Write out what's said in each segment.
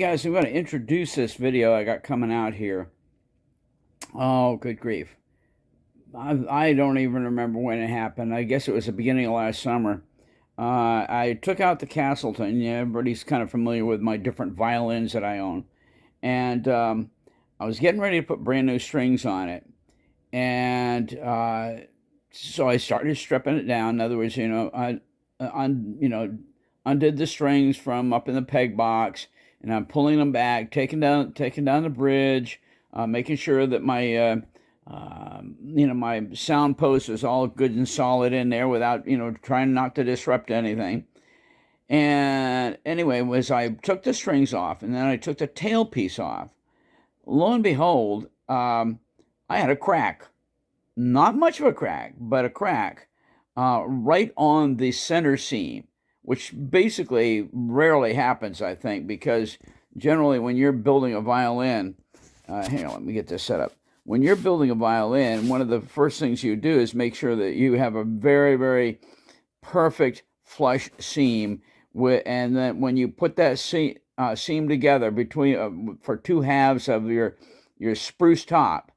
guys, I'm going to introduce this video I got coming out here. Oh, good grief. I don't even remember when it happened. I guess it was the beginning of last summer. I took out the Castleton. Yeah, everybody's kind of familiar with my different violins that I own. And I was getting ready to put brand new strings on it. And so I started stripping it down. In other words, undid the strings from up in the peg box, and I'm pulling them back, taking down the bridge, making sure that my sound post is all good and solid in there without trying not to disrupt anything. And anyway, as I took the strings off and then I took the tailpiece off, lo and behold, I had a crack. Not much of a crack, but a crack right on the center seam, which basically rarely happens, I think, because generally when you're building a violin, hang on, let me get this set up. When you're building a violin, one of the first things you do is make sure that you have a very, very perfect flush seam, and then when you put that seam together between for two halves of your spruce top,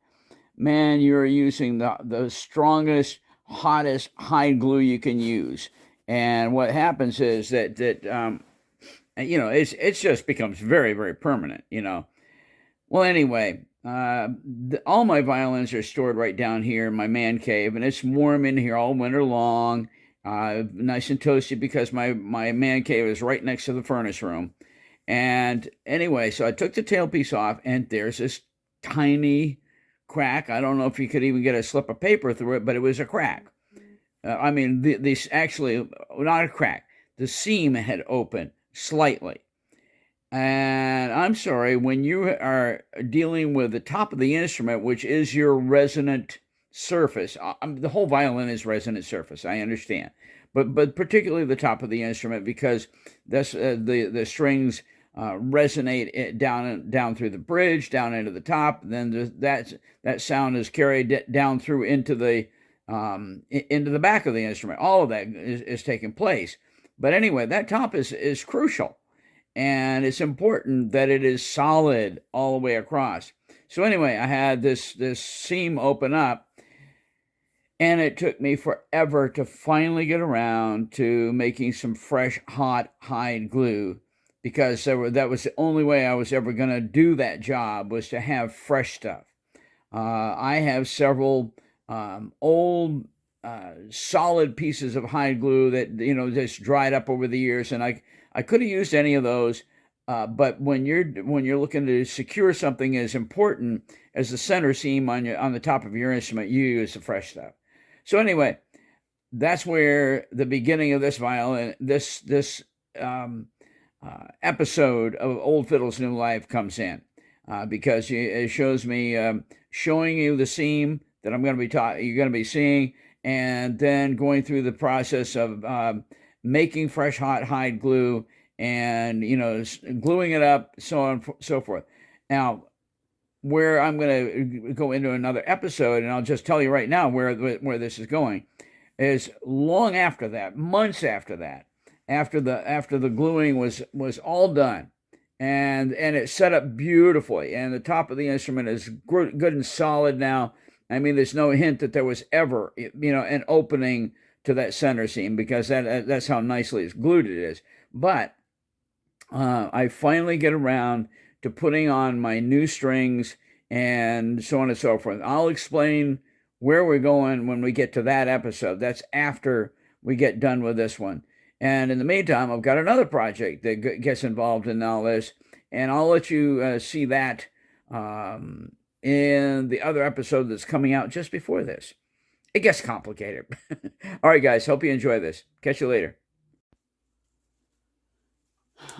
man, you're using the strongest, hottest hide glue you can use. And what happens is that it's just becomes very, very permanent. Well, anyway, all my violins are stored right down here in my man cave, and it's warm in here all winter long, nice and toasty because my man cave is right next to the furnace room. And anyway, so I took the tailpiece off, and there's this tiny crack. I don't know if you could even get a slip of paper through it, but it was a crack. This actually, not a crack. The seam had opened slightly. And I'm sorry, when you are dealing with the top of the instrument, which is your resonant surface, the whole violin is resonant surface, I understand. But particularly the top of the instrument, because that's the strings resonate down through the bridge, down into the top. Then that sound is carried down through into the back of the instrument. All of that is taking place. But anyway, that top is crucial, and it's important that it is solid all the way across. So anyway, I had this seam open up, and it took me forever to finally get around to making some fresh, hot hide glue, because that was the only way I was ever going to do that job, was to have fresh stuff. I have several old solid pieces of hide glue that just dried up over the years, and I could have used any of those. But when you're looking to secure something as important as the center seam on the top of your instrument, you use the fresh stuff. So anyway, that's where the beginning of this violin, this episode of Old Fiddle's New Life comes in, because it shows me showing you the seam that I'm going to be you're going to be seeing, and then going through the process of making fresh hot hide glue, and gluing it up, so on and so forth. Now, where I'm going to go into another episode, and I'll just tell you right now where this is going, is long after that, months after that, after the gluing was all done, and it's set up beautifully, and the top of the instrument is good and solid now. I mean, there's no hint that there was ever an opening to that center seam, because that's how nicely it's glued it is. But I finally get around to putting on my new strings and so on and so forth. I'll explain where we're going when we get to that episode. That's after we get done with this one. And in the meantime, I've got another project that gets involved in all this, and I'll let you see that in the other episode that's coming out just before this. It gets complicated. All right, guys, hope you enjoy this. Catch you later.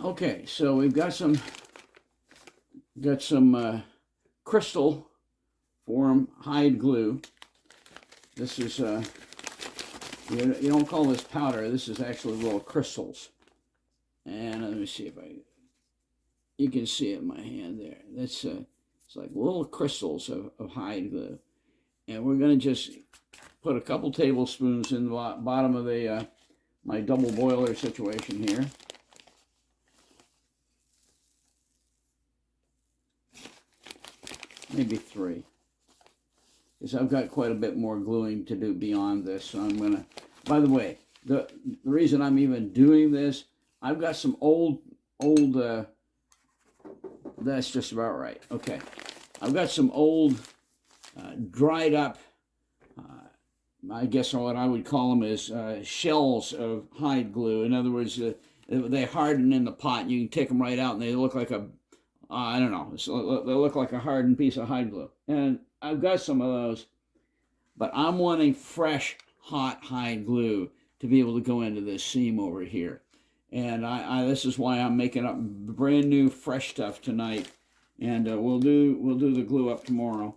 Okay, so we've got some crystal form hide glue. This is you don't call this powder. This is actually little crystals. And let me see if you can see it in my hand there. That's it's like little crystals of hide glue, and we're going to just put a couple tablespoons in the bottom of the my double boiler situation here. maybe 3. Because I've got quite a bit more gluing to do beyond this. So I'm going to, by the way, the reason I'm even doing this, I've got some old, that's just about right. Okay. I've got some old, dried up, I guess what I would call them is shells of hide glue. In other words, they harden in the pot. You can take them right out, and they look like a, I don't know, they look like a hardened piece of hide glue. And I've got some of those, but I'm wanting fresh, hot hide glue to be able to go into this seam over here. And this is why I'm making up brand new, fresh stuff tonight. And we'll do the glue up tomorrow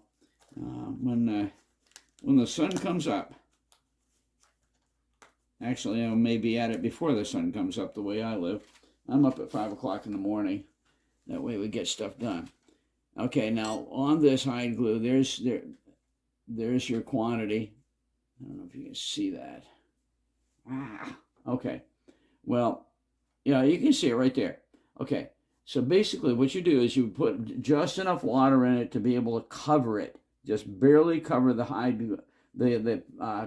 when the sun comes up. Actually, I may be at it before the sun comes up the way I live. I'm up at 5 o'clock in the morning. That way we get stuff done. Okay, now on this hide glue, there's your quantity. I don't know if you can see that. Okay. Well, yeah, you can see it right there. Okay, so basically what you do is you put just enough water in it to be able to cover it. Just barely cover the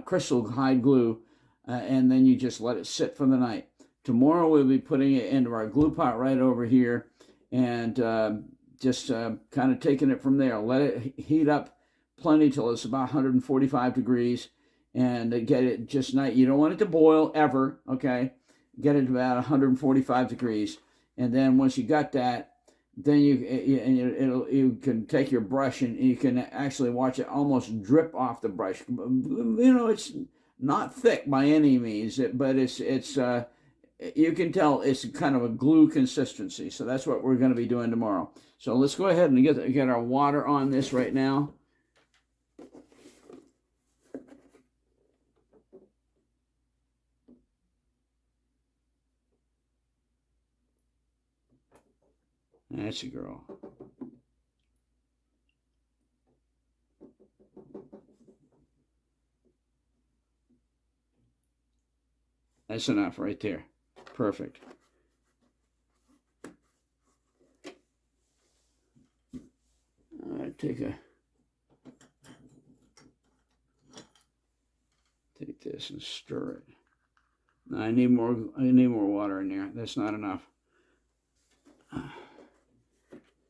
crystal hide glue, and then you just let it sit for the night. Tomorrow we'll be putting it into our glue pot right over here, and just kind of taking it from there. Let it heat up plenty till it's about 145 degrees, and get it just nice. You don't want it to boil ever, okay? Get it about 145 degrees, and then once you got that, then you can take your brush and you can actually watch it almost drip off the brush. You know, it's not thick by any means, but it's you can tell it's kind of a glue consistency. So that's what we're going to be doing tomorrow. So let's go ahead and get our water on this right now. That's a girl. That's enough right there. Perfect. Take this and stir it. No, I need more water in there. That's not enough.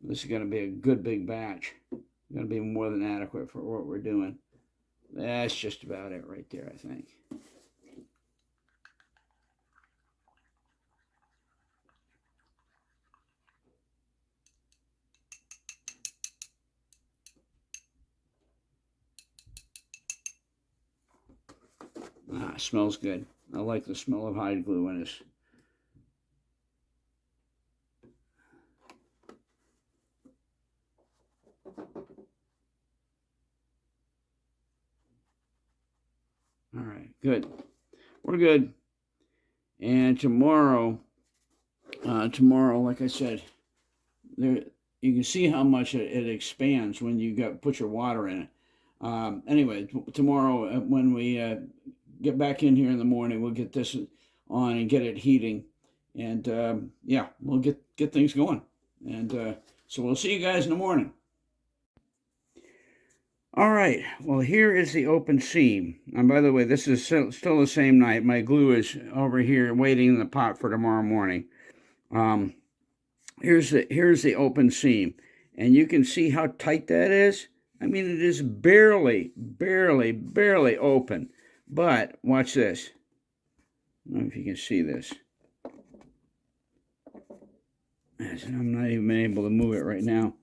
This is going to be a good big batch. Going to be more than adequate for what we're doing. That's just about it right there, I think. It smells good. I like the smell of hide glue in this. All right, good. We're good. And tomorrow, like I said, there you can see how much it expands when you put your water in it. Anyway, tomorrow when we get back in here in the morning, we'll get this on and get it heating, and yeah, we'll get things going. And so we'll see you guys in the morning. All right, well, here is the open seam. And by the way, this is still the same night. My glue is over here waiting in the pot for tomorrow morning. Here's the open seam. And you can see how tight that is. I mean, it is barely open. But watch this. I don't know if you can see this. I'm not even able to move it right now.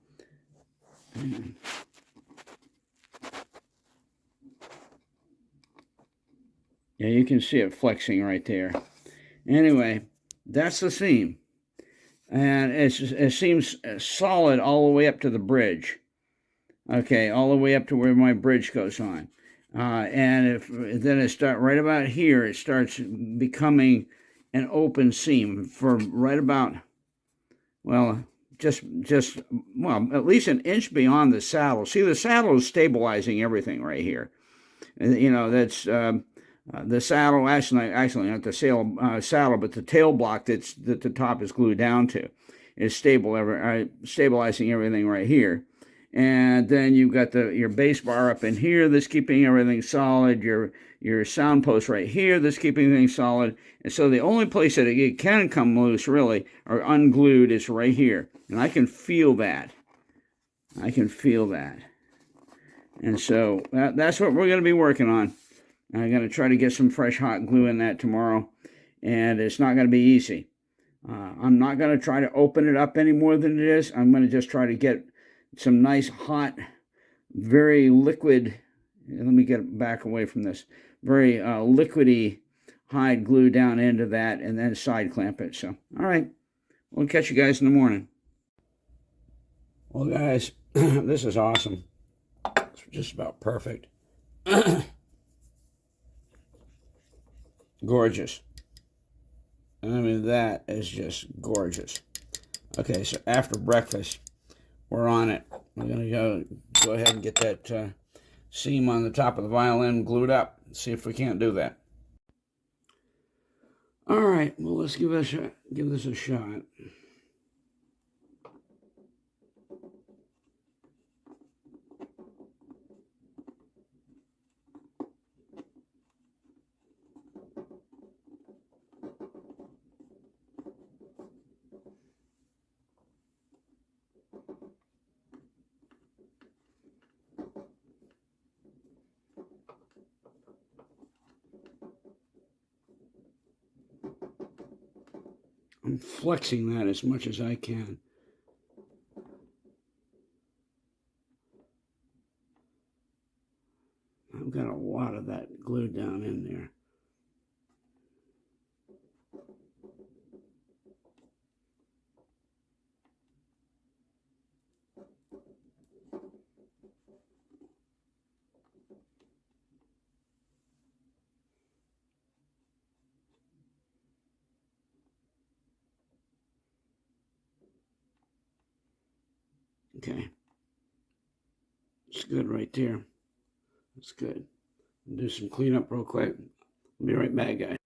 Yeah, you can see it flexing right there. Anyway, that's the seam. And it seems solid all the way up to the bridge. Okay, all the way up to where my bridge goes on. And then it starts right about here, it starts becoming an open seam for right about, well, just well, at least an inch beyond the saddle. See, the saddle is stabilizing everything right here. You know, that's the saddle, actually not the saddle, but the tail block that the top is glued down to is stabilizing everything right here. And then you've got your bass bar up in here that's keeping everything solid. Your sound post right here that's keeping things solid. And so the only place that it can come loose, really, or unglued, is right here. And I can feel that. I can feel that. And so that's what we're going to be working on. I'm going to try to get some fresh hot glue in that tomorrow. And it's not going to be easy. I'm not going to try to open it up any more than it is. I'm going to just try to get some nice hot, very liquid, let me get back away from this, very liquidy hide glue down into that and then side clamp it. So, all right, we'll catch you guys in the morning. Well, guys, this is awesome. It's just about perfect. Gorgeous. I mean, that is just gorgeous. Okay, so after breakfast, we're on it. We're going to go ahead and get that seam on the top of the violin glued up. See if we can't do that. All right, well, let's give this a shot. I'm flexing that as much as I can. I've got a lot of that glued down in there. Okay. It's good right there. That's good. I'll do some cleanup real quick. I'll be right back, guys.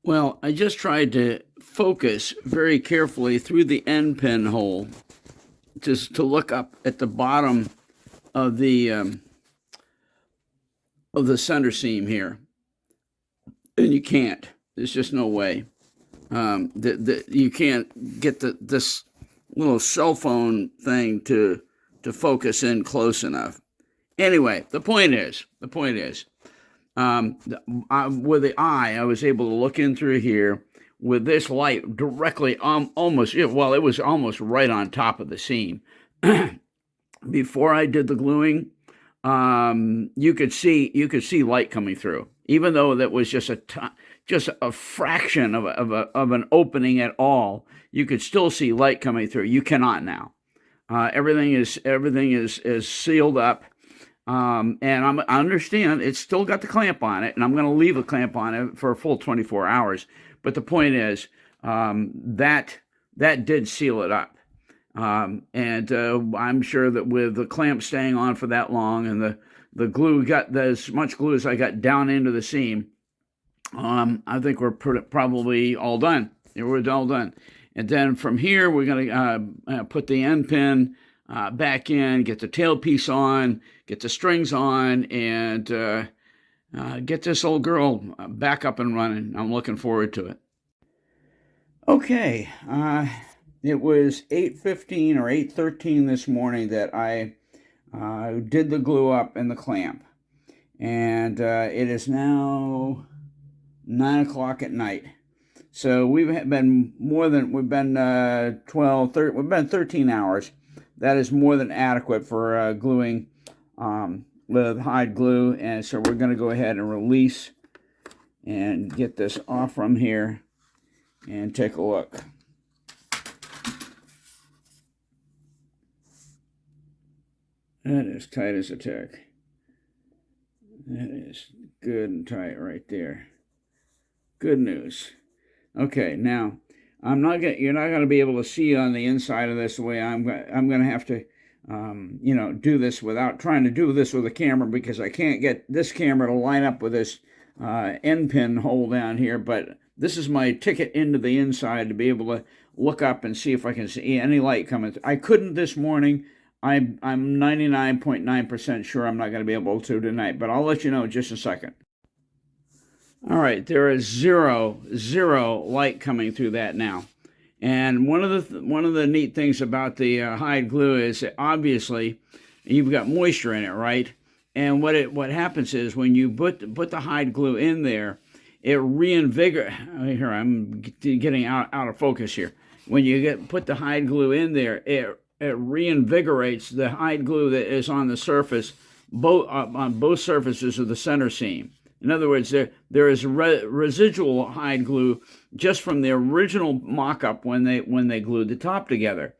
Well, I just tried to focus very carefully through the end pin hole just to look up at the bottom of the center seam here. And you can't. There's just no way. You can't get this little cell phone thing to focus in close enough. Anyway, the point is, with the eye, I was able to look in through here with this light directly, almost, well, it was almost right on top of the seam. Before I did the gluing, you could see light coming through, even though that was just a fraction of an opening at all. You could still see light coming through. You cannot now. Everything is sealed up. And I understand it's still got the clamp on it, and I'm going to leave the clamp on it for a full 24 hours. But the point is, that did seal it up. And I'm sure that with the clamp staying on for that long and the glue got as much glue as I got down into the seam, I think we're probably all done. We're all done. And then from here, we're going to put the end pin back in, get the tailpiece on, get the strings on, and get this old girl back up and running. I'm looking forward to it. Okay, it was 8:15 or 8:13 this morning that I did the glue up and the clamp. And it is now 9 o'clock at night. So we've been 13 hours. That is more than adequate for gluing with hide glue. And so we're going to go ahead and release and get this off from here and take a look. That is tight as a tick. That is good and tight right there. Good news. Okay, now you're not going to be able to see on the inside of this the way I'm going to have to do this without trying to do this with a camera, because I can't get this camera to line up with this end pin hole down here. But this is my ticket into the inside to be able to look up and see if I can see any light coming. I couldn't this morning. I'm 99.9% sure I'm not going to be able to tonight, but I'll let you know in just a second. All right, there is zero light coming through that now. And one of the neat things about the hide glue is that obviously you've got moisture in it, right? And what happens is when you put the hide glue in there, it reinvigorates. Here, I'm getting out of focus here. When you put the hide glue in there, it reinvigorates the hide glue that is on the surface, on both surfaces of the center seam. In other words, there is residual hide glue just from the original mock-up when they glued the top together.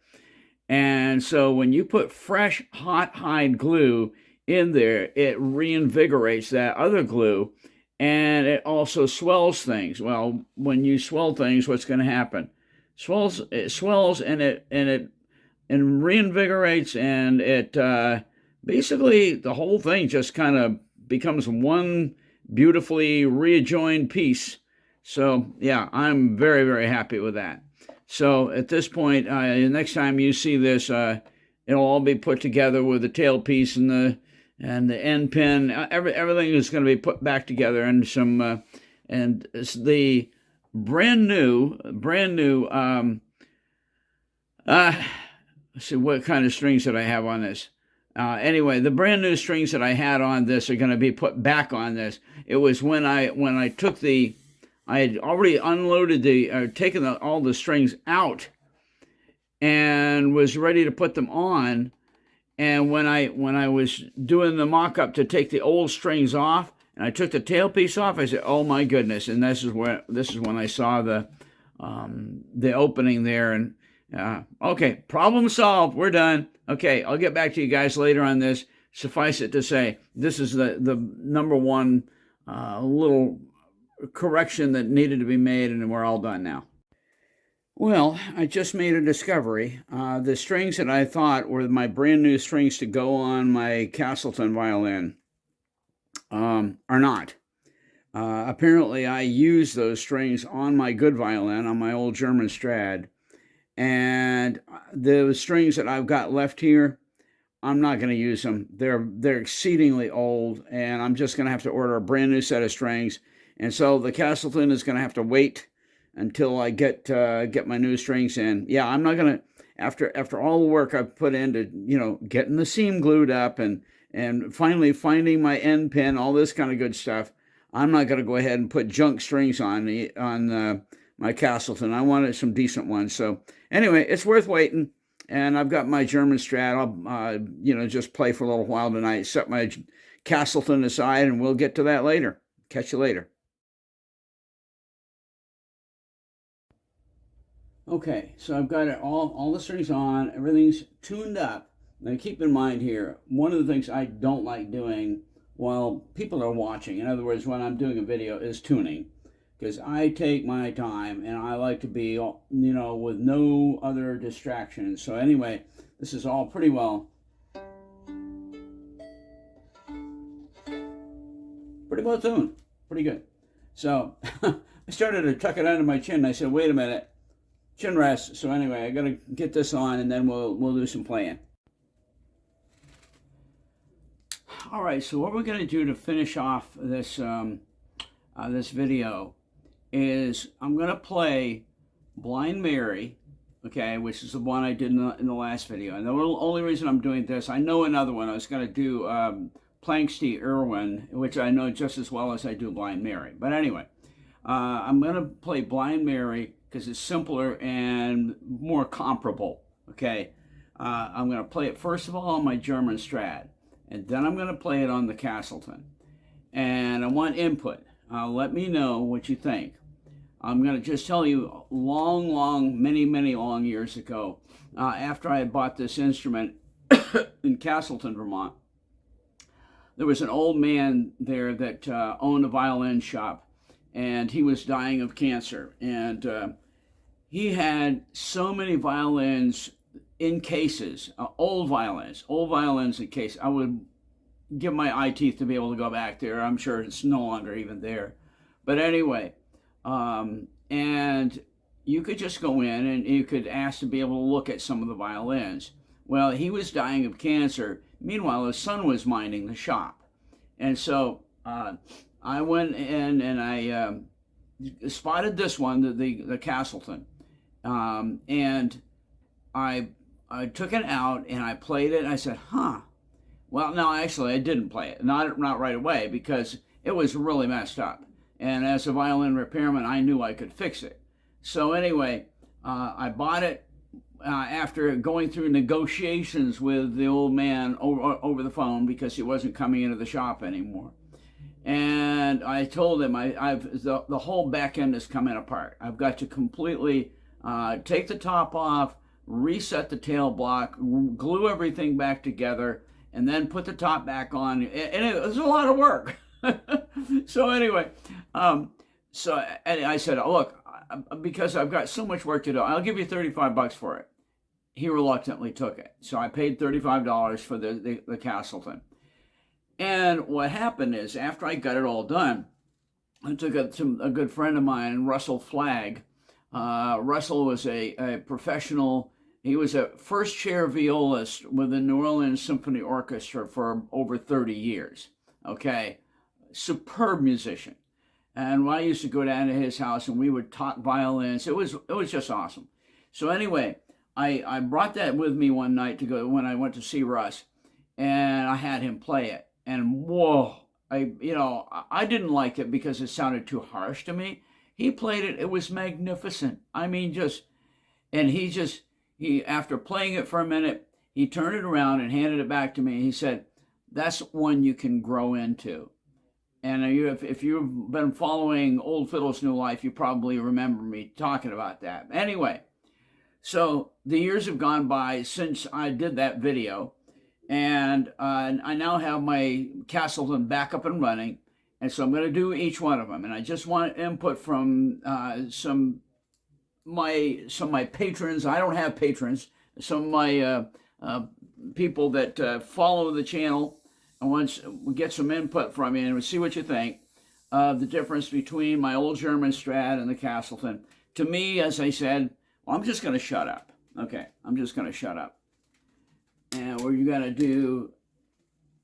And so when you put fresh hot hide glue in there, it reinvigorates that other glue, and it also swells things. Well, when you swell things, what's going to happen? It swells and it reinvigorates, and it basically the whole thing just kind of becomes one beautifully rejoined piece. So yeah, I'm very, very happy with that. So at this point, next time you see this, it'll all be put together with the tailpiece and the end pin. Everything is going to be put back together, and some and it's the brand new. Let's see what kind of strings that I have on this. Anyway, the brand new strings that I had on this are going to be put back on this. It was when I took I had already unloaded taken all the strings out and was ready to put them on. And when I was doing the mock-up to take the old strings off, and I took the tailpiece off, I said, "Oh my goodness!" And this is when I saw the opening there. And okay, problem solved. We're done. Okay, I'll get back to you guys later on this. Suffice it to say, this is the number one little correction that needed to be made, and we're all done now. Well, I just made a discovery. The strings that I thought were my brand new strings to go on my Castleton violin are not. Apparently, I used those strings on my good violin, on my old German Strad, and the strings that I've got left here, I'm not going to use them. They're exceedingly old, and I'm just going to have to order a brand new set of strings. And so the Castleton is going to have to wait until I get my new strings in. Yeah, I'm not going to, after all the work I've put into, getting the seam glued up and finally finding my end pin, all this kind of good stuff, I'm not going to go ahead and put junk strings on my Castleton. I wanted some decent ones. So anyway, it's worth waiting. And I've got my German Strad. I'll, just play for a little while tonight, set my Castleton aside, and we'll get to that later. Catch you later. Okay, so I've got it all the strings on. Everything's tuned up. Now keep in mind here, one of the things I don't like doing while people are watching, in other words, when I'm doing a video, is tuning. Because I take my time and I like to be, with no other distractions. So anyway, this is all pretty well tuned. Pretty good. So I started to tuck it under my chin. And I said, wait a minute, chin rest. So anyway, I got to get this on, and then we'll do some playing. All right, so what we're going to do to finish off this this video is I'm going to play Blind Mary, okay, which is the one I did in the last video. And the only reason I'm doing this, I know another one. I was going to do Planksty Irwin, which I know just as well as I do Blind Mary. But anyway, I'm going to play Blind Mary because it's simpler and more comparable, okay? I'm going to play it first of all on my German Strad, and then I'm going to play it on the Castleton. And I want input. Let me know what you think. I'm going to just tell you, many long years ago, after I had bought this instrument in Castleton, Vermont, there was an old man there that owned a violin shop, and he was dying of cancer. And he had so many violins in cases, old violins in case. I would give my eye teeth to be able to go back there. I'm sure it's no longer even there. But anyway, and you could just go in and you could ask to be able to look at some of the violins. Well, he was dying of cancer. Meanwhile, his son was minding the shop. And so I went in and I spotted this one, the Castleton. And I, I took it out and I played it. And I said, huh. Well, no, actually, I didn't play it. Not right away because it was really messed up. And as a violin repairman, I knew I could fix it. So anyway, I bought it after going through negotiations with the old man over the phone because he wasn't coming into the shop anymore. And I told him the whole back end is coming apart. I've got to completely take the top off, reset the tail block, glue everything back together, and then put the top back on. And it was a lot of work. So anyway, so and I said, oh, look, because I've got so much work to do, I'll give you $35 for it. He reluctantly took it. So I paid $35 for the Castleton. And what happened is, after I got it all done, I took it to a good friend of mine, Russell Flagg. Russell was a professional. He was a first chair violist with the New Orleans Symphony Orchestra for over 30 years. Okay, superb musician. And I used to go down to his house and we would talk violins. It was just awesome. So anyway, I brought that with me one night to go when I went to see Russ, and I had him play it. And whoa, I didn't like it because it sounded too harsh to me. He played it; it was magnificent. I mean, he after playing it for a minute, he turned it around and handed it back to me. He said, "That's one you can grow into." And if you've been following Old Fiddle's New Life, you probably remember me talking about that. Anyway, so the years have gone by since I did that video. And I now have my Castleton back up and running. And so I'm going to do each one of them. And I just want input from some of my patrons. I don't have patrons. Some of my people that follow the channel. And once we get some input from you and we'll see what you think of the difference between my old German Strad and the Castleton. To me, as I said, well, I'm just going to shut up. Okay, I'm just going to shut up. And we're going to do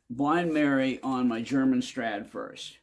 Blind Mary on my German Strad first.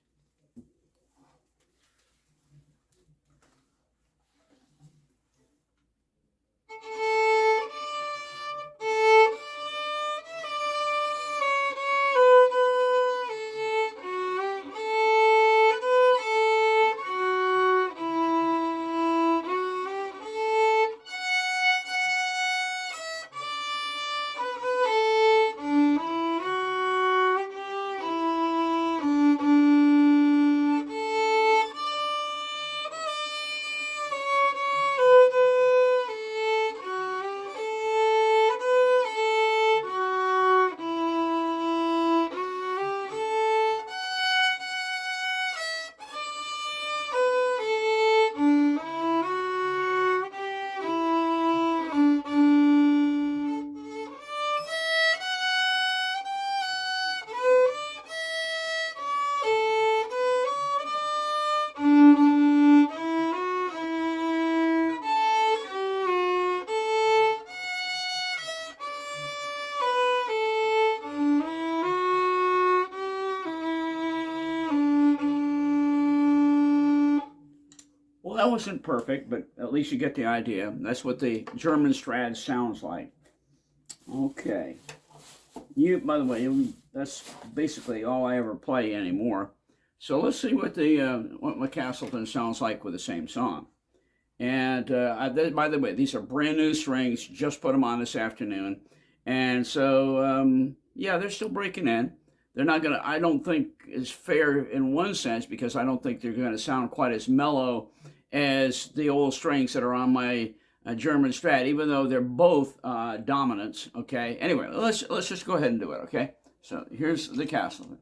Well, that wasn't perfect, but at least you get the idea. That's what the German Strad sounds like. Okay. By the way, that's basically all I ever play anymore. So let's see what my Castleton sounds like with the same song. And by the way, these are brand new strings. Just put them on this afternoon. And so, yeah, they're still breaking in. They're not going to, I don't think, is fair in one sense because I don't think they're going to sound quite as mellow as the old strings that are on my German Strad, even though they're both dominants. Okay. Anyway, let's just go ahead and do it. Okay. So here's the Castleton.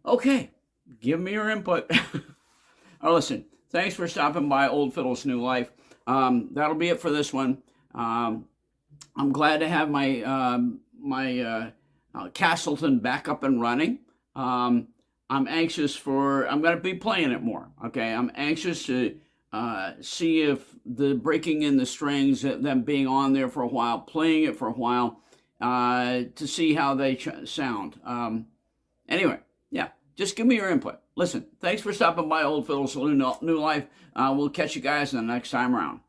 Okay, give me your input. Oh, listen, thanks for stopping by Old Fiddle's New Life. That'll be it for this one. Um, I'm glad to have my Castleton back up and running. Um, I'm anxious for. I'm going to be playing it more. Okay, I'm anxious to see if the breaking in the strings, them being on there for a while, playing it for a while, to see how they sound. Anyway, yeah, just give me your input. Listen, thanks for stopping by Old Fiddle's New Life. We'll catch you guys the next time around.